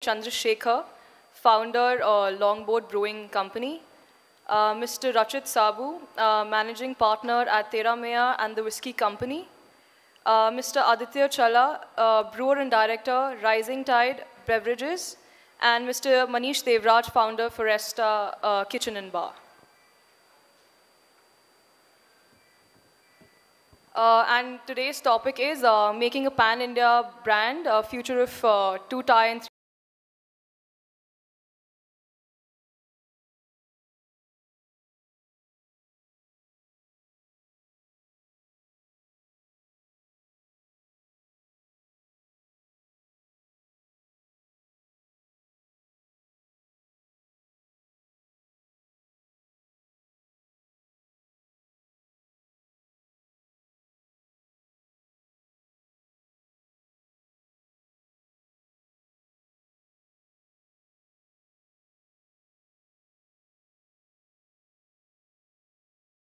Chandrasekhar, founder, Longboard Brewing Company. Mr. Rachit Sabu, managing partner at Teramea and the Whiskey Company. Mr. Aditya Chala, brewer and director, Rising Tide Beverages. And Mr. Manish Devraj, founder, Foresta Kitchen and Bar. And today's topic is making a pan-India brand, future of 2-tie and 3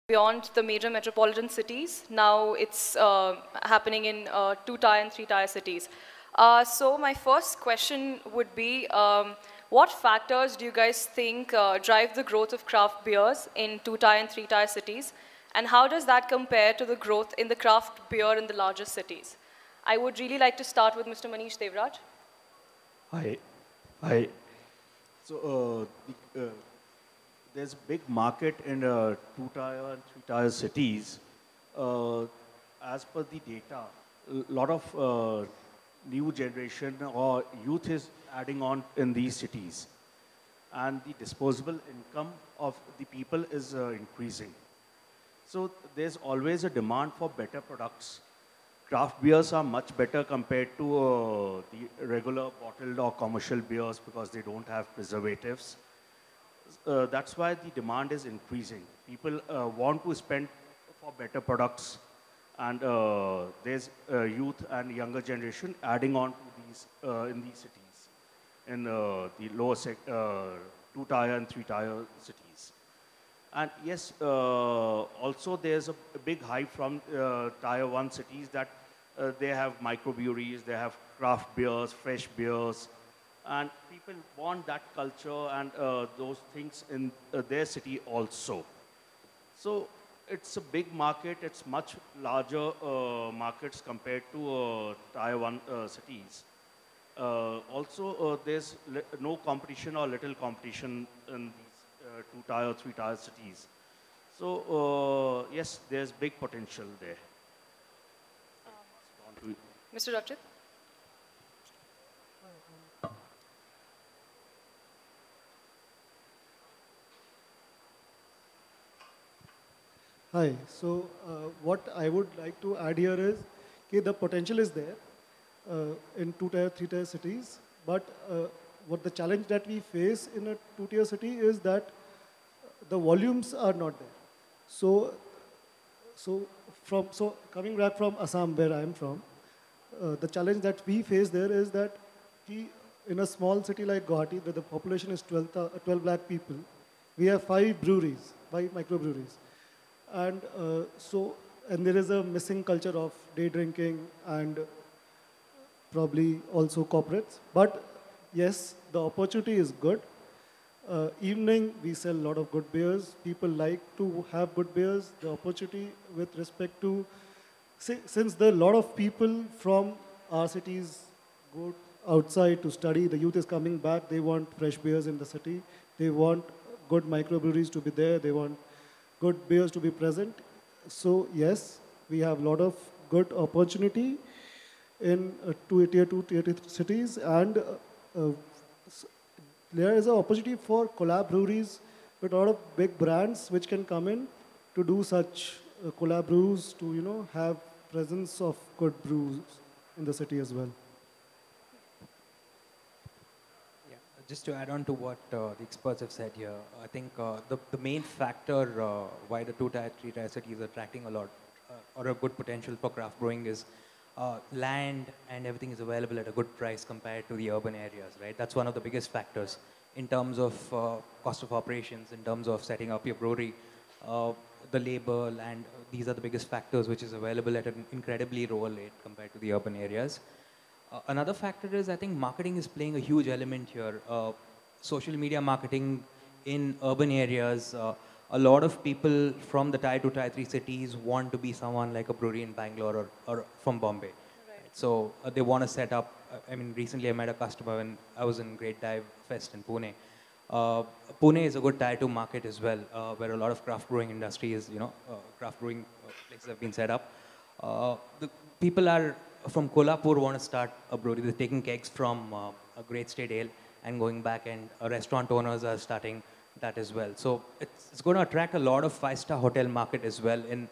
beyond the major metropolitan cities. Now it's happening in 2-tie and 3-tie cities. So my first question would be, what factors do you guys think drive the growth of craft beers in 2-tie and 3-tie cities? And how does that compare to the growth in the craft beer in the larger cities? I would really like to start with Mr. Manish Devraj. Hi. Hi. So there's a big market in 2-tier and 3-tier cities. As per the data, a lot of new generation or youth is adding on in these cities. And the disposable income of the people is increasing. So there's always a demand for better products. Craft beers are much better compared to the regular bottled or commercial beers because they don't have preservatives. That's why the demand is increasing. People want to spend for better products, and there's youth and younger generation adding on to these in these cities, in the lower 2-tier and 3-tier cities. And yes, also there's a big hype from Tier 1 cities that they have microbreweries, they have craft beers, fresh beers, and people want that culture and those things in their city also. So it's a big market, it's much larger markets compared to Tier 1 cities. Also, there's no competition or little competition in these 2-tier, 3-tier cities. So yes, there's big potential there. Mr. Rachit? Hi. So what I would like to add here is, okay, the potential is there in 2-tier, 3-tier cities, but what the challenge that we face in a 2-tier city is that the volumes are not there. So coming back from Assam, where I am from, the challenge that we face there is that in a small city like Guwahati, where the population is 12 lakh people, we have 5 breweries, 5 microbreweries. And and there is a missing culture of day drinking and probably also corporates. But yes, the opportunity is good. Evening, we sell a lot of good beers. People like to have good beers. The opportunity with respect to, since there are a lot of people from our cities go outside to study, the youth is coming back, they want fresh beers in the city. They want good microbreweries to be there. They want good beers to be present. So yes, we have a lot of good opportunity in Tier 2, Tier 3 cities, and there is an opportunity for collab breweries with a lot of big brands which can come in to do such collab brews to have presence of good brews in the city as well. Yeah, just to add on to what the experts have said here, I think the main factor why the 2-tier, 3-tier cities are attracting a lot or a good potential for craft brewing is land and everything is available at a good price compared to the urban areas, right? That's one of the biggest factors in terms of cost of operations, in terms of setting up your brewery, the labor, land. These are the biggest factors which is available at an incredibly lower rate compared to the urban areas. Another factor is I think marketing is playing a huge element here. Social media marketing in urban areas. A lot of people from the Tier 2, Tier 3 cities want to be someone like a brewery in Bangalore or from Bombay. Right. So they want to set up. I mean, recently I met a customer when I was in Great Dive Fest in Pune. Uh, Pune is a good Tier 2 market as well, where a lot of craft brewing industry is, craft brewing places have been set up. The people are from Kolhapur want to start a brewery. They're taking kegs from a Great State Ale and going back, and restaurant owners are starting that as well. So it's going to attract a lot of five-star hotel market as well in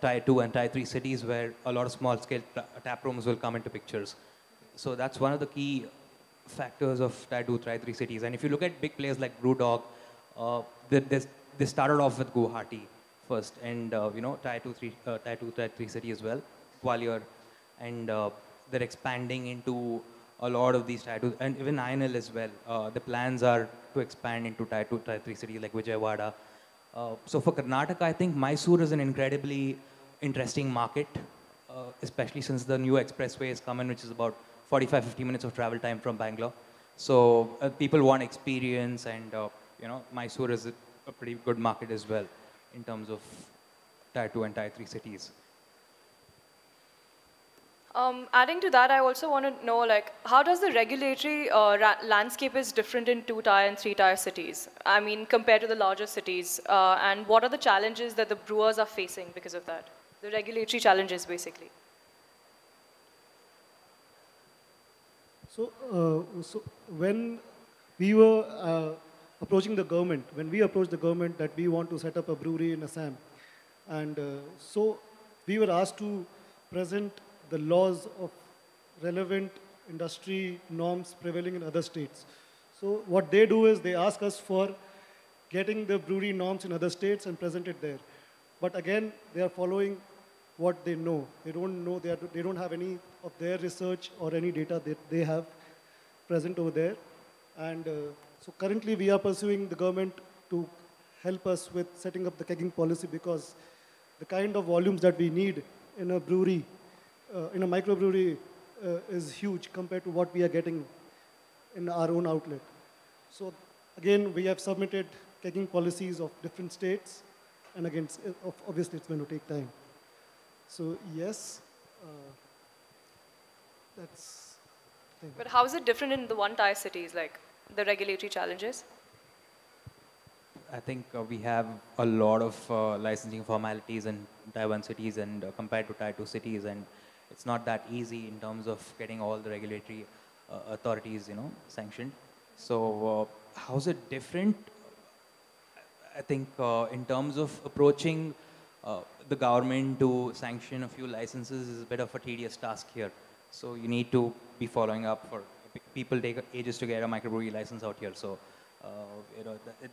Tier 2 and Tier 3 cities where a lot of small-scale tap rooms will come into pictures. So that's one of the key factors of Tier 2, Tier 3 cities. And if you look at big players like Brewdog, they started off with Guwahati first, and Tier 2, Tier 3 city as well, Gwalior, and they're expanding into a lot of these Tier 2, and even INL as well. The plans are to expand into Tier 2, Tier 3 cities like Vijayawada. So for Karnataka, I think Mysore is an incredibly interesting market, especially since the new expressway has come in, which is about 45-50 minutes of travel time from Bangalore. So people want experience, and Mysore is a pretty good market as well in terms of Tier 2 and Tier 3 cities. Adding to that, I also want to know, like, how does the regulatory landscape is different in 2-tier and 3-tier cities? I mean, compared to the larger cities, and what are the challenges that the brewers are facing because of that? The regulatory challenges, basically. So when we were approaching the government, when we approached the government that we want to set up a brewery in Assam, and so we were asked to present the laws of relevant industry norms prevailing in other states. So what they do is they ask us for getting the brewery norms in other states and present it there. But again, they are following what they know. They don't know, they don't have any of their research or any data that they have present over there. And so currently we are pursuing the government to help us with setting up the kegging policy, because the kind of volumes that we need in a brewery, in a microbrewery, is huge compared to what we are getting in our own outlet. So again, we have submitted kegging policies of different states, and again, obviously it's going to take time. So yes, that's the thing. But how is it different in the 1-tier cities, like the regulatory challenges? I think we have a lot of licensing formalities in Tier 1 cities and compared to Tier 2 cities, and it's not that easy in terms of getting all the regulatory authorities, sanctioned. So how's it different? I think in terms of approaching the government to sanction a few licenses is a bit of a tedious task here. So you need to be following up. For people take ages to get a microbrewery license out here. So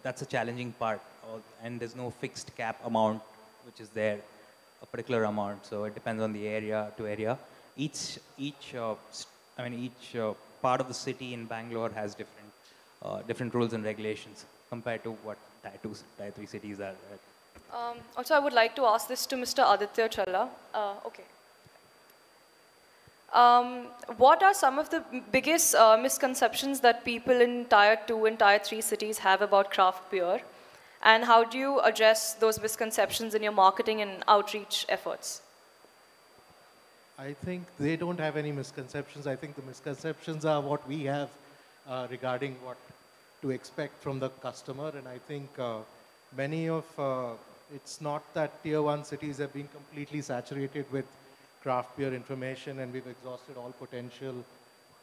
that's a challenging part, and there's no fixed cap amount which is there, a particular amount. So it depends on the area to area. Each part of the city in Bangalore has different rules and regulations compared to what Tier 2, Tier 3 cities are. Also, I would like to ask this to Mr. Aditya Challa. Okay. What are some of the biggest misconceptions that people in Tier 2 and Tier 3 cities have about craft beer? And how do you address those misconceptions in your marketing and outreach efforts? I think they don't have any misconceptions. I think the misconceptions are what we have regarding what to expect from the customer. And I think many of, it's not that Tier 1 cities have been completely saturated with craft beer information, and we've exhausted all potential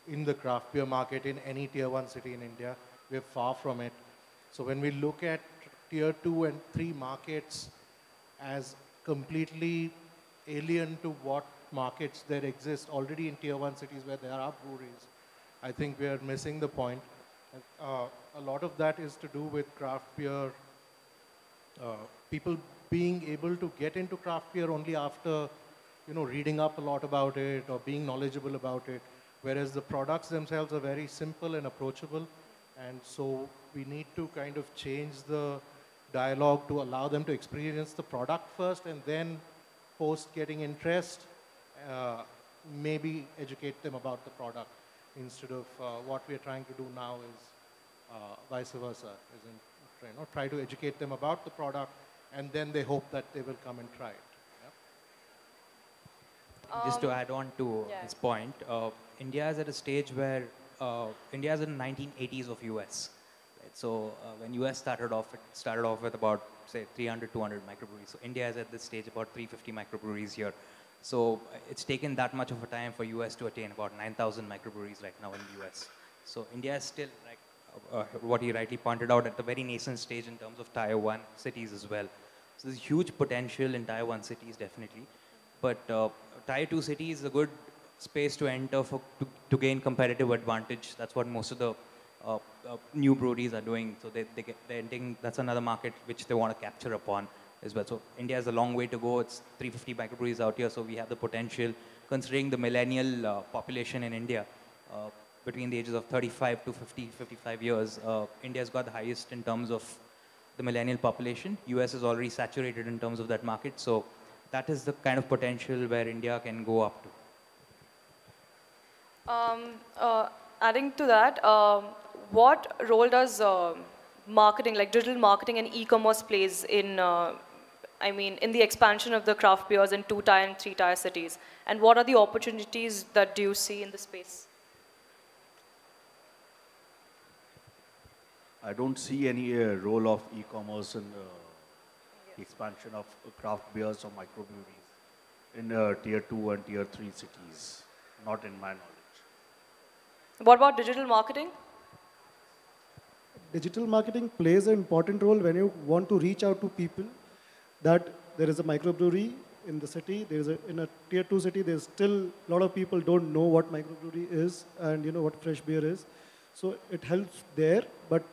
in the craft beer market in any Tier 1 city in India. We're far from it. So when we look at Tier 2 and 3 markets as completely alien to what markets there exist already in Tier 1 cities where there are breweries, I think we are missing the point. A lot of that is to do with craft beer, people being able to get into craft beer only after reading up a lot about it or being knowledgeable about it, whereas the products themselves are very simple and approachable. And so we need to kind of change the dialogue to allow them to experience the product first, and then post getting interest, maybe educate them about the product instead of what we are trying to do now is vice versa, isn't try to educate them about the product and then they hope that they will come and try it. Just to add on to yeah. his point, India is at a stage where India is in the 1980s of US. Right? So when US started off, it started off with about, say, 300, 200 microbreweries. So India is at this stage about 350 microbreweries here. So it's taken that much of a time for US to attain about 9,000 microbreweries right now in the US. So India is still, like what he rightly pointed out, at the very nascent stage in terms of Tier 1 cities as well. So there's huge potential in Tier 1 cities, definitely. But Tier 2 cities is a good space to enter to gain competitive advantage. That's what most of the new breweries are doing. So they're entering, that's another market which they want to capture upon as well. So India has a long way to go. It's 350 microbreweries out here, so we have the potential, considering the millennial population in India, between the ages of 35 to 50, 55 years, India's got the highest in terms of the millennial population. US is already saturated in terms of that market. So that is the kind of potential where India can go up to. Adding to that, what role does marketing, like digital marketing and e-commerce plays in, in the expansion of the craft beers in 2-tier and 3-tier cities? And what are the opportunities that do you see in the space? I don't see any role of e-commerce in the expansion of craft beers or microbreweries in Tier 2 and Tier 3 cities, not in my knowledge. What about digital marketing? Digital marketing plays an important role when you want to reach out to people that there is a microbrewery in the city. In a Tier 2 city, there's still a lot of people don't know what microbrewery is and what fresh beer is. So it helps there, but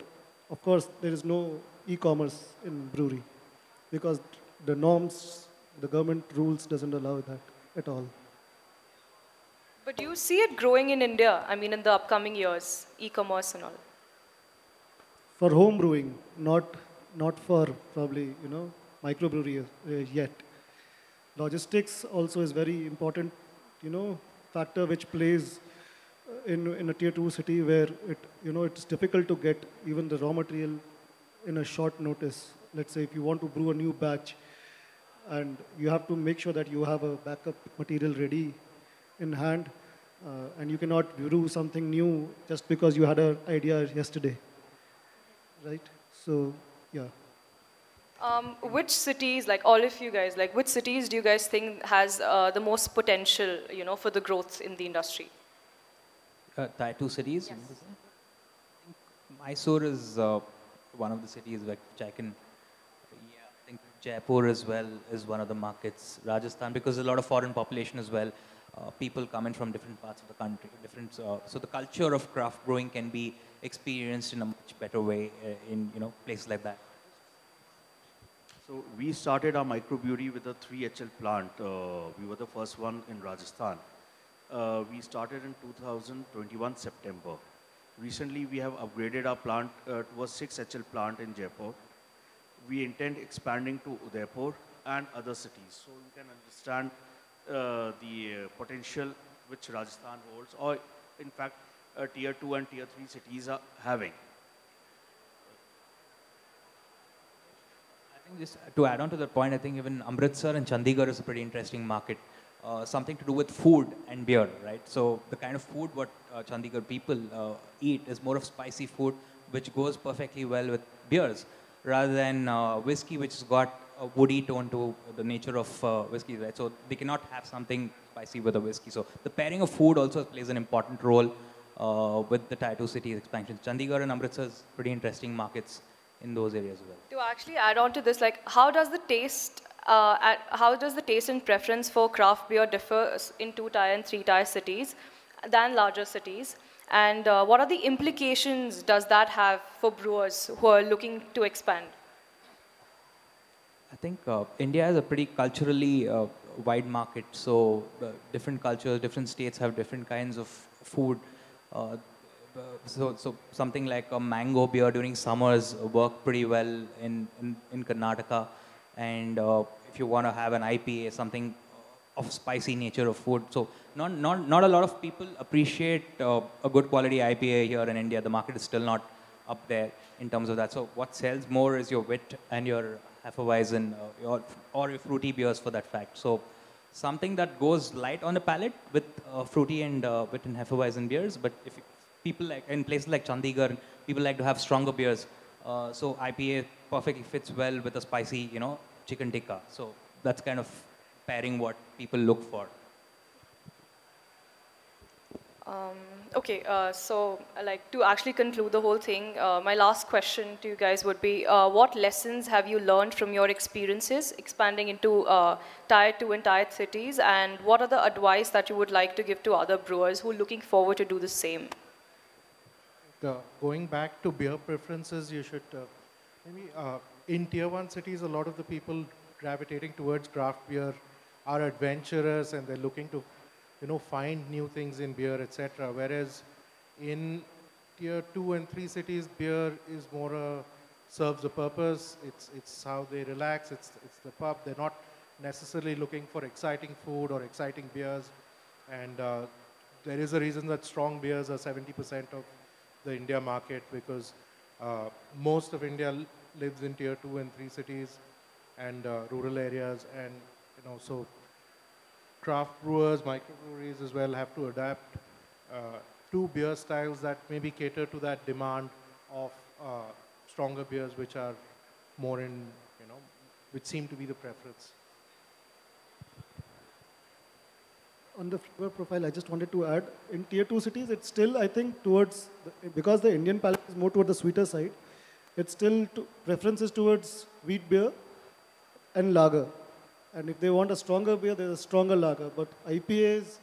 of course there is no e-commerce in brewery because the norms, the government rules doesn't allow that at all. But do you see it growing in India, in the upcoming years, e-commerce and all? For home brewing, not for probably, microbrewery yet. Logistics also is very important, factor which plays in a Tier 2 city where it's difficult to get even the raw material in a short notice. Let's say if you want to brew a new batch and you have to make sure that you have a backup material ready in hand and you cannot brew something new just because you had an idea yesterday, right? So, yeah. Which cities, like all of you guys, which cities do you guys think has the most potential, for the growth in the industry? Tier 2 cities? Yes. I think Mysore is one of the cities which I can, I think Jaipur as well is one of the markets, Rajasthan, because there's a lot of foreign population as well. People coming from different parts of the country, so the culture of craft brewing can be experienced in a much better way in places like that. So we started our microbrewery with a 3HL plant. We were the first one in Rajasthan. We started in 2021 September. Recently, we have upgraded our plant to a 6HL plant in Jaipur. We intend expanding to Udaipur and other cities. So you can understand the potential which Rajasthan holds, or in fact, Tier 2 and Tier 3 cities are having. I think just to add on to that point, I think even Amritsar and Chandigarh is a pretty interesting market. Something to do with food and beer, right? So the kind of food what Chandigarh people eat is more of spicy food, which goes perfectly well with beers, rather than whiskey, which has got a woody tone to the nature of whiskey, right? So they cannot have something spicy with a whiskey. So the pairing of food also plays an important role with the Tier 2 cities expansion. Chandigarh and Amritsar is pretty interesting markets in those areas as well. To actually add on to this, how does the taste and preference for craft beer differ in 2-tier and 3-tier cities than larger cities? And what are the implications does that have for brewers who are looking to expand? I think India is a pretty culturally wide market. So different cultures, different states have different kinds of food. So something like a mango beer during summers work pretty well in Karnataka. And if you want to have an IPA, something of spicy nature of food. So not a lot of people appreciate a good quality IPA here in India. The market is still not up there in terms of that. So what sells more is your wit and your Hefeweizen or your fruity beers for that fact. So something that goes light on the palate with fruity and wit and Hefeweizen beers. But if people like in places like Chandigarh, people like to have stronger beers. So IPA perfectly fits well with a spicy, chicken tikka. So that's kind of pairing what people look for. Okay, so like to actually conclude the whole thing, my last question to you guys would be, what lessons have you learned from your experiences expanding into Tier 2 and Tier 3 cities, and what are the advice that you would like to give to other brewers who are looking forward to do the same? Going back to beer preferences, you should maybe in Tier 1 cities, a lot of the people gravitating towards craft beer are adventurous and they're looking to find new things in beer, etc. Whereas in Tier 2 and 3 cities, beer is more serves a purpose. It's how they relax. It's the pub. They're not necessarily looking for exciting food or exciting beers. And there is a reason that strong beers are 70% of the India market, because most of India lives in Tier 2 and 3 cities and rural areas, and so craft brewers, microbreweries as well have to adapt to beer styles that maybe cater to that demand of stronger beers, which are more in, which seem to be the preference. On the flavor profile, I just wanted to add, in Tier 2 cities, it's still, I think, towards, because the Indian palate is more toward the sweeter side, it's still preferences towards wheat beer and lager. And if they want a stronger beer, there's a stronger lager. But IPAs,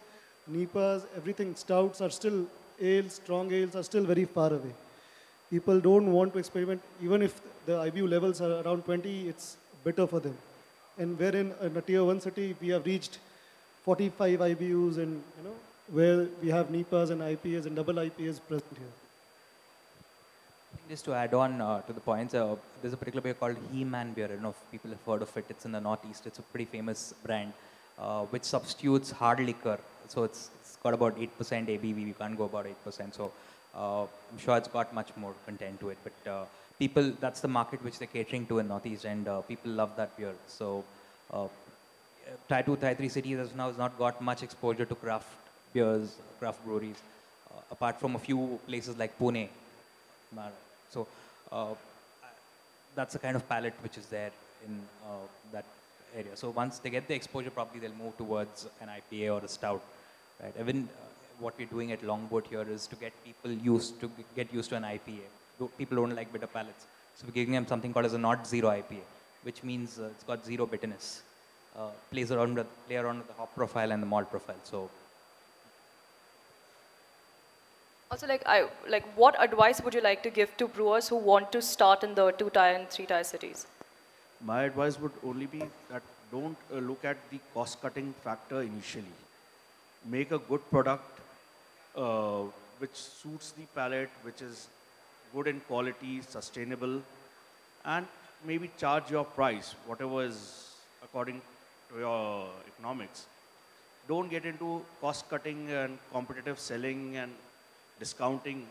NEPAs, everything, stouts are still ales, strong ales are still very far away. People don't want to experiment. Even if the IBU levels are around 20, it's better for them. And wherein in a Tier 1 city, we have reached 45 IBUs, and where we have NEPAs and IPAs and double IPAs present here. Just to add on to the points, there's a particular beer called He-Man beer. I don't know if people have heard of it. It's in the Northeast. It's a pretty famous brand, which substitutes hard liquor. So it's got about 8% ABV. We can't go about 8%. So I'm sure it's got much more content to it. But people, that's the market which they're catering to in Northeast, and people love that beer. So Tier 2, Tier 3 cities has not got much exposure to craft beers, craft breweries, apart from a few places like Pune. So that's the kind of palette which is there in that area. So once they get the exposure, probably they'll move towards an IPA or a stout. Right? Even what we're doing at Longboat here is to get people get used to an IPA. People don't like bitter palates. So we're giving them something called as a not zero IPA, which means it's got zero bitterness. Play around with the hop profile and the malt profile. So. Also, what advice would you like to give to brewers who want to start in the 2 Tier and 3 Tier cities? My advice would only be that don't look at the cost-cutting factor initially. Make a good product which suits the palate, which is good in quality, sustainable, and maybe charge your price, whatever is according to your economics. Don't get into cost-cutting and competitive selling and discounting.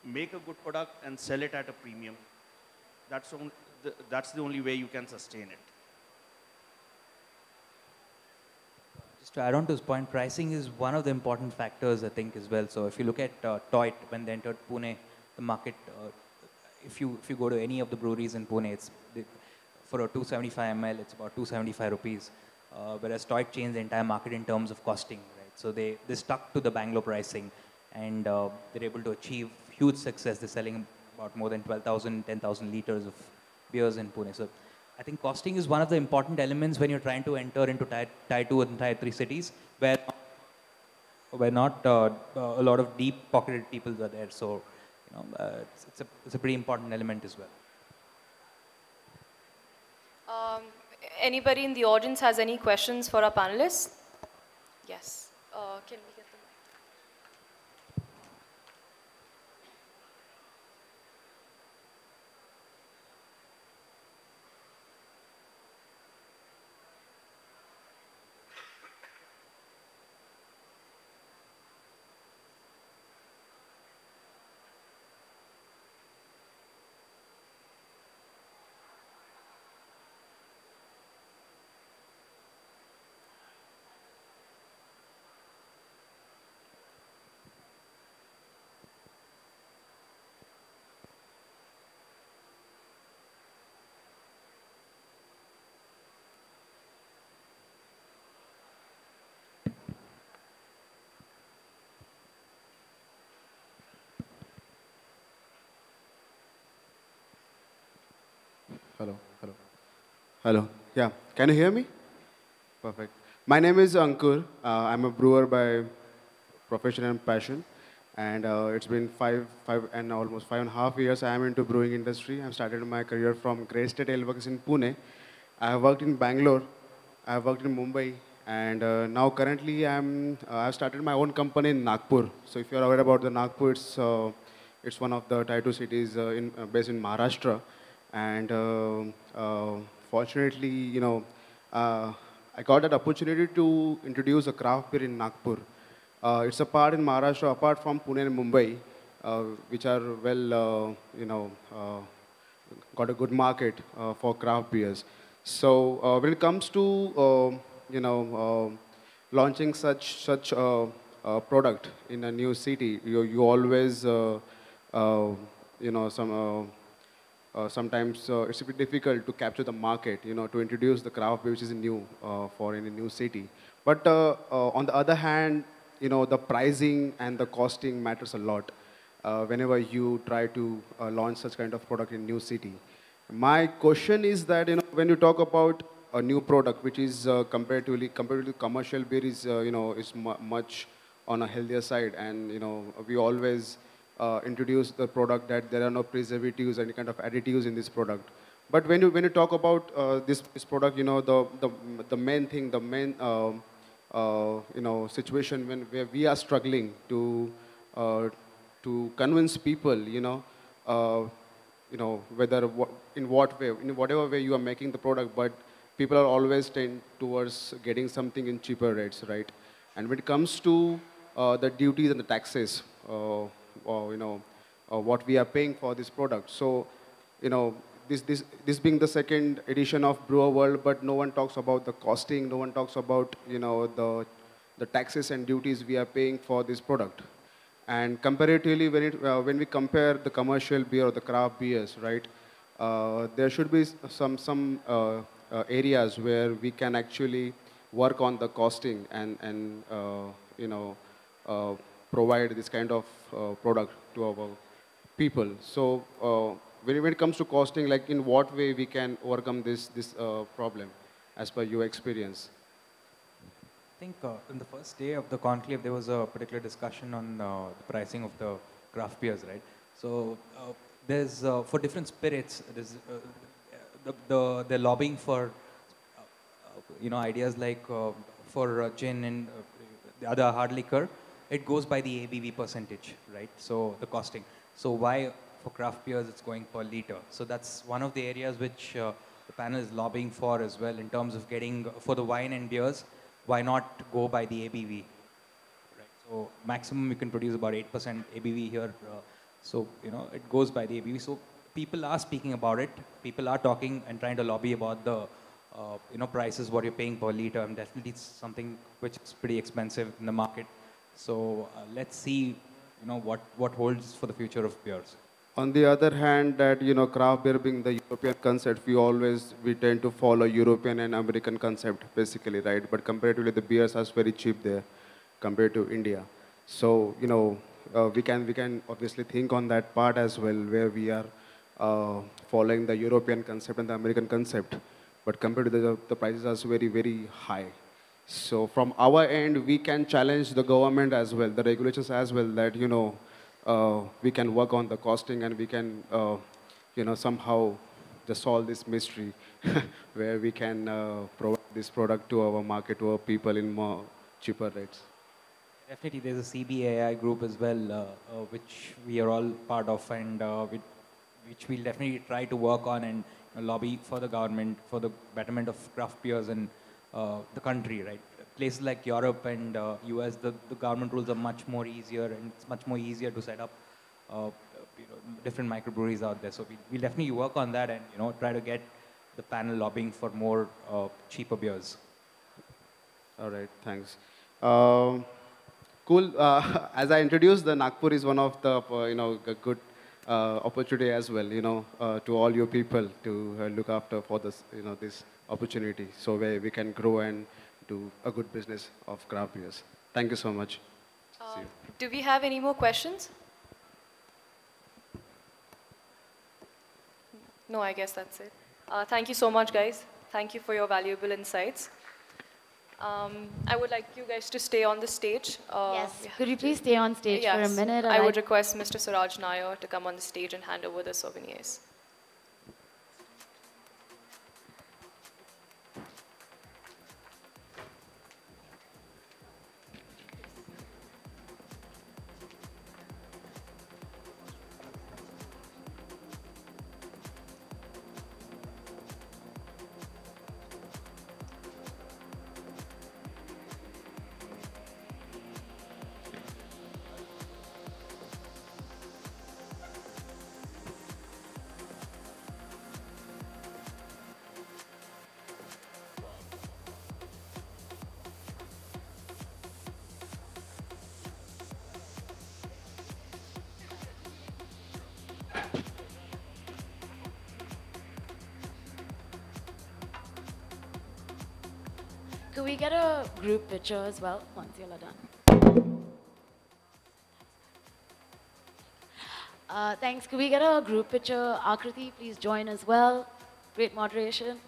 Make a good product and sell it at a premium. That's the only way you can sustain it. Just to add on to this point, pricing is one of the important factors, I think, as well. So if you look at Toit, when they entered Pune, the market, if you go to any of the breweries in Pune, for a 275 ml, it's about 275 rupees. Whereas Toit changed the entire market in terms of costing, right? So they stuck to the Bangalore pricing, and they're able to achieve huge success. They're selling about more than 12,000, 10,000 liters of beers in Pune. So I think costing is one of the important elements when you're trying to enter into Tier 2 and Tier 3 cities, where not a lot of deep-pocketed people are there. So it's a pretty important element as well. Anybody in the audience has any questions for our panelists? Yes. Can we get the mic? Hello, hello, hello. Yeah, can you hear me? Perfect. My name is Ankur. I'm a brewer by profession and passion, and it's been almost 5.5 years I am into brewing industry. I started my career from Grey State Ale Works in Pune. I have worked in Bangalore. I have worked in Mumbai, and now currently I've started my own company in Nagpur. So if you're aware about the Nagpur, it's one of the Tier 2 cities based in Maharashtra, and fortunately, uh, I got that opportunity to introduce a craft beer in Nagpur. It's a part in Maharashtra, apart from Pune and Mumbai, which are well, got a good market for craft beers. So when it comes to launching such product in a new city, you always sometimes it's a bit difficult to capture the market, to introduce the craft beer which is new for any new city. But on the other hand, the pricing and the costing matters a lot whenever you try to launch such kind of product in new city. My question is that, when you talk about a new product which is comparatively commercial beer is, is much on a healthier side, and we always introduce the product that there are no preservatives, any kind of additives in this product. But when you talk about this product, the main thing, the main situation where we are struggling uh, to convince people, whether in what way, in whatever way you are making the product, but people are always tend towards getting something in cheaper rates, right? And when it comes to the duties and the taxes, what we are paying for this product. So, this being the second edition of Brewer World, but no one talks about the costing, no one talks about, the taxes and duties we are paying for this product. And comparatively, when we compare the commercial beer or the craft beers, right, there should be some areas where we can actually work on the costing and provide this kind of product to our people. So when it comes to costing, like in what way we can overcome this problem as per your experience? I think in the first day of the conclave, there was a particular discussion on the pricing of the craft beers, right? So there's, for different spirits, there's, they're lobbying for, ideas like for gin and the other hard liquor, it goes by the ABV percentage, right? So the costing. So why for craft beers, it's going per liter. So that's one of the areas which the panel is lobbying for as well in terms of getting, for the wine and beers, why not go by the ABV? Right. So maximum you can produce about 8% ABV here. So, it goes by the ABV. So people are speaking about it. People are talking and trying to lobby about the, prices, what you're paying per liter. And definitely it's something which is pretty expensive in the market. So let's see, what holds for the future of beers. On the other hand, that craft beer being the European concept, we tend to follow European and American concept basically, right? But comparatively, the beers are very cheap there compared to India. So we can obviously think on that part as well, where we are following the European concept and the American concept, but compared to the prices are very, very high. So from our end, we can challenge the government as well, the regulations as well, that we can work on the costing, and we can, somehow just solve this mystery where we can provide this product to our market, to our people in more cheaper rates. Definitely, there's a CBAI group as well, which we are all part of, and which we'll definitely try to work on and lobby for the government for the betterment of craft beers in the country, right? Places like Europe and US, the government rules are much more easier, and it's much more easier to set up different microbreweries out there. So we'll definitely work on that and try to get the panel lobbying for more cheaper beers. All right, thanks. Cool. As I introduced, the Nagpur is one of the a good opportunity as well. To all your people to look after for this this opportunity, so where we can grow and do a good business of craft beers. Thank you so much. See you. Do we have any more questions? No, I guess that's it. Thank you so much, guys. Thank you for your valuable insights. I would like you guys to stay on the stage. Yes. Yeah. Could you please stay on stage for a Yes. minute? I would request Mr. Suraj Nair to come on the stage and hand over the souvenirs. Could we get a group picture as well once you're done? Thanks. Could we get a group picture? Aakriti, please join as well. Great moderation.